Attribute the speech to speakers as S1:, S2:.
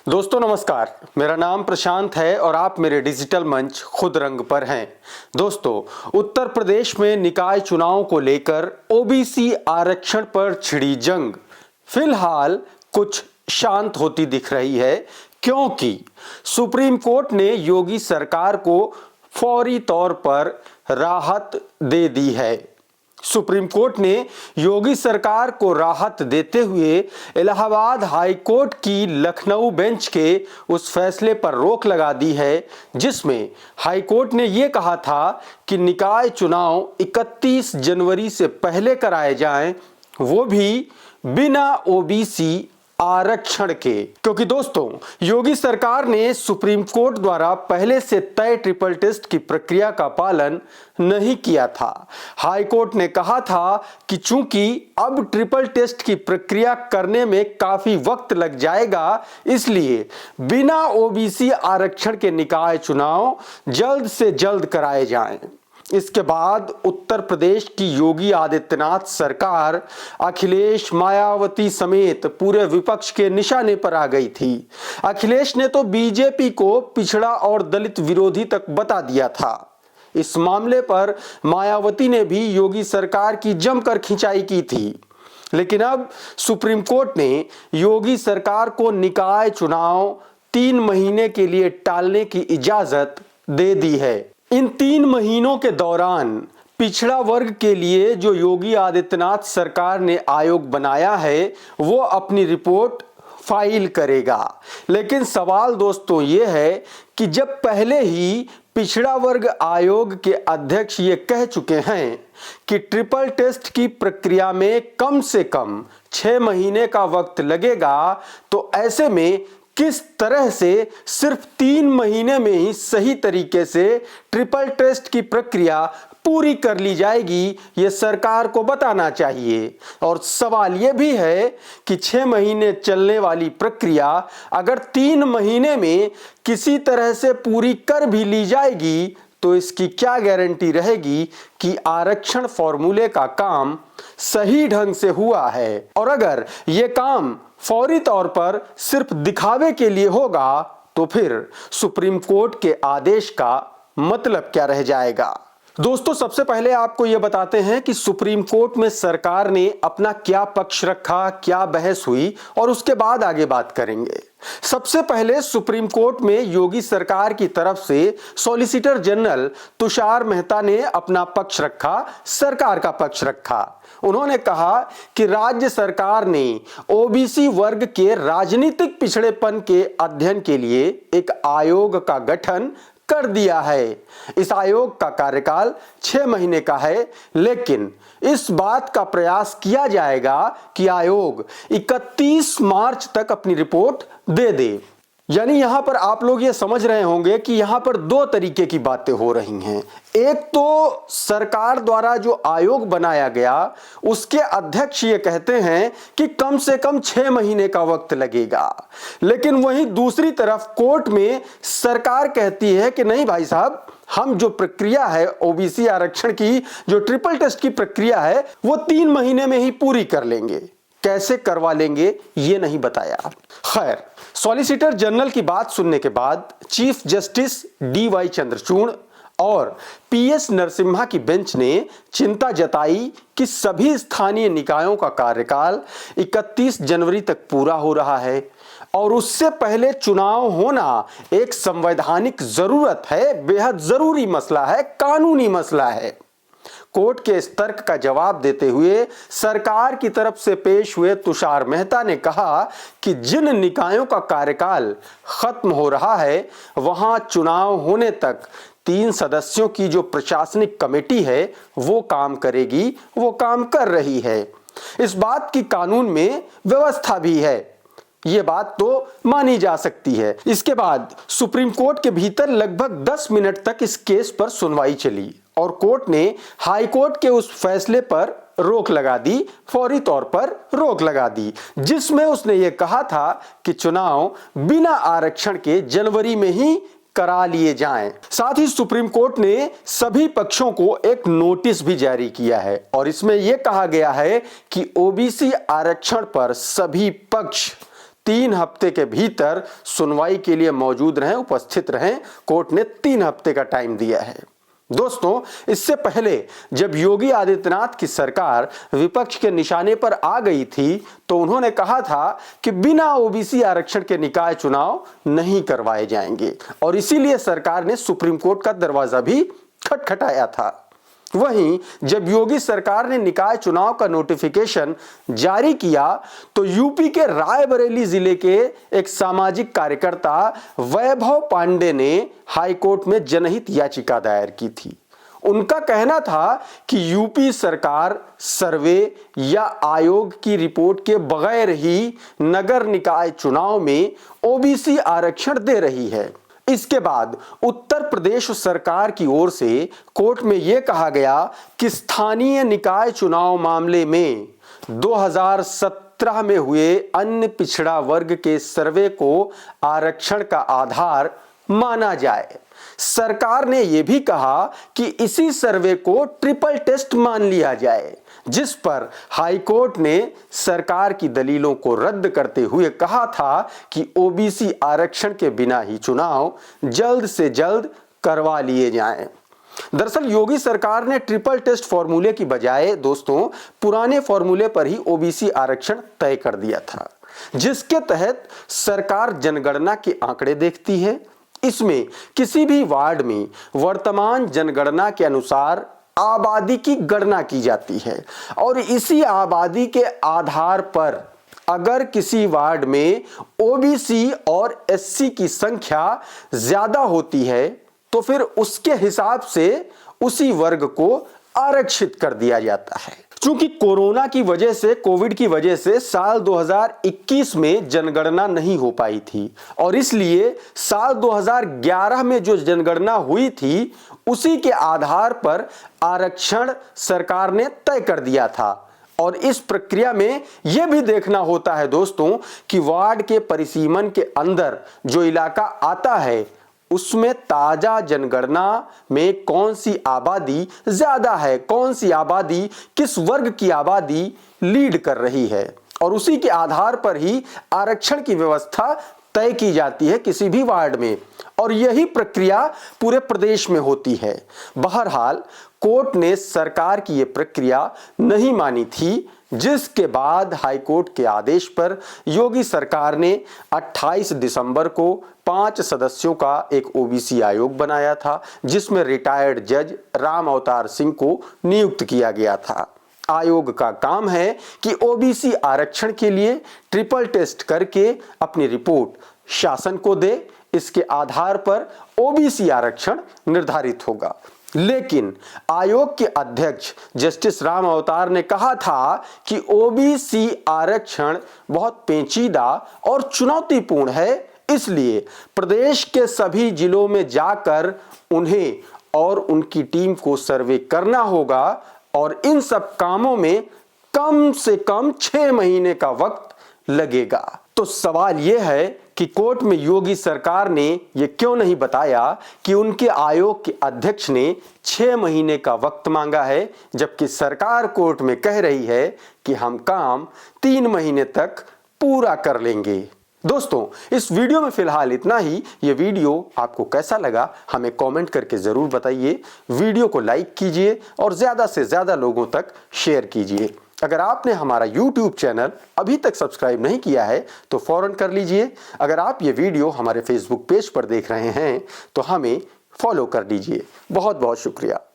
S1: दोस्तों नमस्कार, मेरा नाम प्रशांत है और आप मेरे डिजिटल मंच खुद रंग पर हैं। दोस्तों, उत्तर प्रदेश में निकाय चुनाव को लेकर ओबीसी आरक्षण पर छिड़ी जंग फिलहाल कुछ शांत होती दिख रही है, क्योंकि सुप्रीम कोर्ट ने योगी सरकार को फौरी तौर पर राहत दे दी है। सुप्रीम कोर्ट ने योगी सरकार को राहत देते हुए इलाहाबाद हाई कोर्ट की लखनऊ बेंच के उस फैसले पर रोक लगा दी है, जिसमें हाई कोर्ट ने यह कहा था कि निकाय चुनाव 31 जनवरी से पहले कराए जाएं, वो भी बिना ओबीसी आरक्षण के। क्योंकि दोस्तों, योगी सरकार ने सुप्रीम कोर्ट द्वारा पहले से तय ट्रिपल टेस्ट की प्रक्रिया का पालन नहीं किया था। हाई कोर्ट ने कहा था कि चूंकि अब ट्रिपल टेस्ट की प्रक्रिया करने में काफी वक्त लग जाएगा, इसलिए बिना ओबीसी आरक्षण के निकाय चुनाव जल्द से जल्द कराए जाएं। इसके बाद उत्तर प्रदेश की योगी आदित्यनाथ सरकार अखिलेश, मायावती समेत पूरे विपक्ष के निशाने पर आ गई थी। अखिलेश ने तो बीजेपी को पिछड़ा और दलित विरोधी तक बता दिया था। इस मामले पर मायावती ने भी योगी सरकार की जमकर खिंचाई की थी, लेकिन अब सुप्रीम कोर्ट ने योगी सरकार को निकाय चुनाव 3 महीने के लिए टालने की इजाजत दे दी है। इन 3 महीनों के दौरान पिछड़ा वर्ग के लिए जो योगी आदित्यनाथ सरकार ने आयोग बनाया है, वो अपनी रिपोर्ट फाइल करेगा। लेकिन सवाल दोस्तों ये है कि जब पहले ही पिछड़ा वर्ग आयोग के अध्यक्ष ये कह चुके हैं कि ट्रिपल टेस्ट की प्रक्रिया में कम से कम 6 महीने का वक्त लगेगा, तो ऐसे में किस तरह से सिर्फ 3 महीने में ही सही तरीके से ट्रिपल टेस्ट की प्रक्रिया पूरी कर ली जाएगी, ये सरकार को बताना चाहिए। और सवाल यह भी है कि 6 महीने चलने वाली प्रक्रिया अगर 3 महीने में किसी तरह से पूरी कर भी ली जाएगी, तो इसकी क्या गारंटी रहेगी कि आरक्षण फॉर्मूले का काम सही ढंग से हुआ है। और अगर यह काम फौरी तौर पर सिर्फ दिखावे के लिए होगा, तो फिर सुप्रीम कोर्ट के आदेश का मतलब क्या रह जाएगा। दोस्तों, सबसे पहले आपको यह बताते हैं कि सुप्रीम कोर्ट में सरकार ने अपना क्या पक्ष रखा, क्या बहस हुई, और उसके बाद आगे बात करेंगे। सबसे पहले सुप्रीम कोर्ट में योगी सरकार की तरफ से सॉलिसिटर जनरल तुषार मेहता ने अपना पक्ष रखा, सरकार का पक्ष रखा। उन्होंने कहा कि राज्य सरकार ने ओबीसी वर्ग के राजनीतिक पिछड़ेपन के अध्ययन के लिए एक आयोग का गठन कर दिया है। इस आयोग का कार्यकाल 6 महीने का है, लेकिन इस बात का प्रयास किया जाएगा कि आयोग 31 मार्च तक अपनी रिपोर्ट दे दे। यानी यहां पर आप लोग ये समझ रहे होंगे कि यहां पर 2 तरीके की बातें हो रही हैं। एक तो सरकार द्वारा जो आयोग बनाया गया, उसके अध्यक्ष ये कहते हैं कि कम से कम 6 महीने का वक्त लगेगा, लेकिन वहीं दूसरी तरफ कोर्ट में सरकार कहती है कि नहीं भाई साहब, हम जो प्रक्रिया है ओबीसी आरक्षण की, जो ट्रिपल टेस्ट की प्रक्रिया है, वो 3 महीने में ही पूरी कर लेंगे। कैसे करवा लेंगे ये नहीं बताया। खैर, सॉलिसिटर जनरल की बात सुनने के बाद चीफ जस्टिस डीवाई चंद्रचूड़ और पीएस नरसिम्हा की बेंच ने चिंता जताई कि सभी स्थानीय निकायों का कार्यकाल 31 जनवरी तक पूरा हो रहा है और उससे पहले चुनाव होना एक संवैधानिक जरूरत है, बेहद जरूरी मसला है, कानूनी मसला है। कोर्ट के इस तर्क का जवाब देते हुए सरकार की तरफ से पेश हुए तुषार मेहता ने कहा कि जिन निकायों का कार्यकाल खत्म हो रहा है, वहां चुनाव होने तक 3 सदस्यों की जो प्रशासनिक कमेटी है वो काम करेगी, वो काम कर रही है। इस बात की कानून में व्यवस्था भी है, ये बात तो मानी जा सकती है। इसके बाद सुप्रीम कोर्ट के भीतर लगभग 10 मिनट तक इस केस पर सुनवाई चली और कोर्ट ने हाई कोर्ट के उस फैसले पर रोक लगा दी, फौरी तौर पर रोक लगा दी, जिसमें उसने ये कहा था कि चुनाव बिना आरक्षण के जनवरी में ही करा लिए जाएं। साथ ही सुप्रीम कोर्ट ने सभी पक्षों को एक नोटिस भी जारी किया है और इसमें यह कहा गया है कि ओबीसी आरक्षण पर सभी पक्ष 3 हफ्ते के भीतर सुनवाई के लिए मौजूद रहें, उपस्थित रहें। कोर्ट ने 3 हफ्ते का टाइम दिया है। दोस्तों, इससे पहले जब योगी आदित्यनाथ की सरकार विपक्ष के निशाने पर आ गई थी तो उन्होंने कहा था कि बिना ओबीसी आरक्षण के निकाय चुनाव नहीं करवाए जाएंगे और इसीलिए सरकार ने सुप्रीम कोर्ट का दरवाजा भी खटखटाया था। वहीं जब योगी सरकार ने निकाय चुनाव का नोटिफिकेशन जारी किया तो यूपी के रायबरेली जिले के एक सामाजिक कार्यकर्ता वैभव पांडे ने हाईकोर्ट में जनहित याचिका दायर की थी। उनका कहना था कि यूपी सरकार सर्वे या आयोग की रिपोर्ट के बगैर ही नगर निकाय चुनाव में ओबीसी आरक्षण दे रही है। इसके बाद उत्तर प्रदेश सरकार की ओर से कोर्ट में यह कहा गया कि स्थानीय निकाय चुनाव मामले में 2017 में हुए अन्य पिछड़ा वर्ग के सर्वे को आरक्षण का आधार माना जाए। सरकार ने यह भी कहा कि इसी सर्वे को ट्रिपल टेस्ट मान लिया जाए, जिस पर हाईकोर्ट ने सरकार की दलीलों को रद्द करते हुए कहा था कि ओबीसी आरक्षण के बिना ही चुनाव जल्द से जल्द करवा लिए जाएं। दरअसल योगी सरकार ने ट्रिपल टेस्ट फॉर्मूले की बजाय दोस्तों पुराने फॉर्मूले पर ही ओबीसी आरक्षण तय कर दिया था, जिसके तहत सरकार जनगणना के आंकड़े देखती है। इसमें किसी भी वार्ड में वर्तमान जनगणना के अनुसार आबादी की गणना की जाती है और इसी आबादी के आधार पर अगर किसी वार्ड में ओबीसी और एससी की संख्या ज्यादा होती है तो फिर उसके हिसाब से उसी वर्ग को आरक्षित कर दिया जाता है। चूंकि कोरोना की वजह से, कोविड की वजह से साल 2021 में जनगणना नहीं हो पाई थी और इसलिए साल 2011 में जो जनगणना हुई थी उसी के आधार पर आरक्षण सरकार ने तय कर दिया था। और इस प्रक्रिया में यह भी देखना होता है दोस्तों कि वार्ड के परिसीमन के अंदर जो इलाका आता है उसमें ताजा जनगणना में कौन सी आबादी ज्यादा है, कौन सी आबादी किस वर्ग की आबादी लीड कर रही है और उसी के आधार पर ही आरक्षण की व्यवस्था तय की जाती है किसी भी वार्ड में और यही प्रक्रिया पूरे प्रदेश में होती है। बहरहाल कोर्ट ने सरकार की यह प्रक्रिया नहीं मानी थी, जिसके बाद हाईकोर्ट के आदेश पर योगी सरकार ने 28 दिसंबर को 5 सदस्यों का एक ओबीसी आयोग बनाया था, जिसमें रिटायर्ड जज राम अवतार सिंह को नियुक्त किया गया था। आयोग का काम है कि ओबीसी आरक्षण के लिए ट्रिपल टेस्ट करके अपनी रिपोर्ट शासन को दे। इसके आधार पर ओबीसी आरक्षण निर्धारित होगा। लेकिन आयोग के अध्यक्ष जस्टिस राम अवतार ने कहा था कि ओबीसी आरक्षण बहुत पेचीदा और चुनौतीपूर्ण है, इसलिए प्रदेश के सभी जिलों में जाकर उन्हें और उनकी टीम को सर्वे करना होगा और इन सब कामों में कम से कम 6 महीने का वक्त लगेगा। तो सवाल यह है कि कोर्ट में योगी सरकार ने यह क्यों नहीं बताया कि उनके आयोग के अध्यक्ष ने 6 महीने का वक्त मांगा है, जबकि सरकार कोर्ट में कह रही है कि हम काम 3 महीने तक पूरा कर लेंगे। दोस्तों, इस वीडियो में फिलहाल इतना ही। यह वीडियो आपको कैसा लगा हमें कमेंट करके जरूर बताइए। वीडियो को लाइक कीजिए और ज्यादा से ज्यादा लोगों तक शेयर कीजिए। अगर आपने हमारा YouTube चैनल अभी तक सब्सक्राइब नहीं किया है तो फौरन कर लीजिए। अगर आप ये वीडियो हमारे Facebook पेज पर देख रहे हैं तो हमें फॉलो कर लीजिए। बहुत बहुत शुक्रिया।